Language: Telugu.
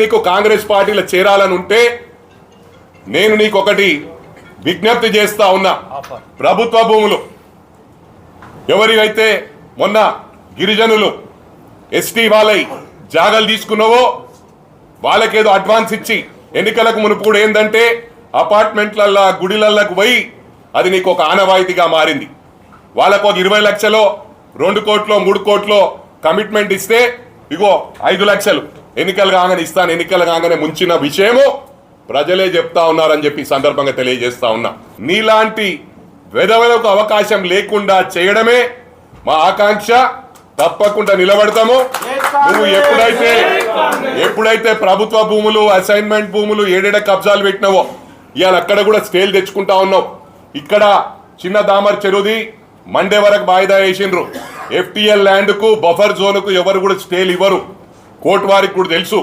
నీకు కాంగ్రెస్ పార్టీలో చేరాలని ఉంటే నేను నీకు ఒకటి విజ్ఞప్తి చేస్తా ఉన్నా. ప్రభుత్వ భూములు ఎవరివైతే మొన్న గిరిజనులు ఎస్టీ వాళ్ళై జాగాలు తీసుకున్నావో వాళ్ళకేదో అడ్వాన్స్ ఇచ్చి ఎన్నికలకు మునుపు కూడా ఏంటంటే అపార్ట్మెంట్లల్లో గుడిలలకు పోయి అది నీకు ఒక ఆనవాయితీగా మారింది. వాళ్ళకు ఒక 20 లక్షలో 2 కోట్లో 3 కోట్లో కమిట్మెంట్ ఇస్తే ఇగో 5 లక్షలు ఎన్నికలు కాగానే ఇస్తాను, ఎన్నికలు కాగానే ముంచిన విషయము ప్రజలే చెప్తా ఉన్నారని చెప్పి సందర్భంగా తెలియజేస్తా ఉన్నా. నీలాంటి వెధవలకు అవకాశం లేకుండా చేయడమే మా ఆకాంక్ష. తప్పకుండా నిలబడతాము. నువ్వు ఎప్పుడైతే ప్రభుత్వ భూములు అసైన్మెంట్ భూములు ఏడేడ కబ్జాలు పెట్టినావో ఇవాళ అక్కడ కూడా స్టేలు తెచ్చుకుంటా ఉన్నావు. ఇక్కడ చిన్న దామర్ చెరువుది మండే వరకు వాయిదా వేసిండ్రు. FTL ల్యాండ్ కు బఫర్ జోన్ కు ఎవరు కూడా స్టేలు ఇవ్వరు. కోర్టు వారికి కూడా తెలుసు.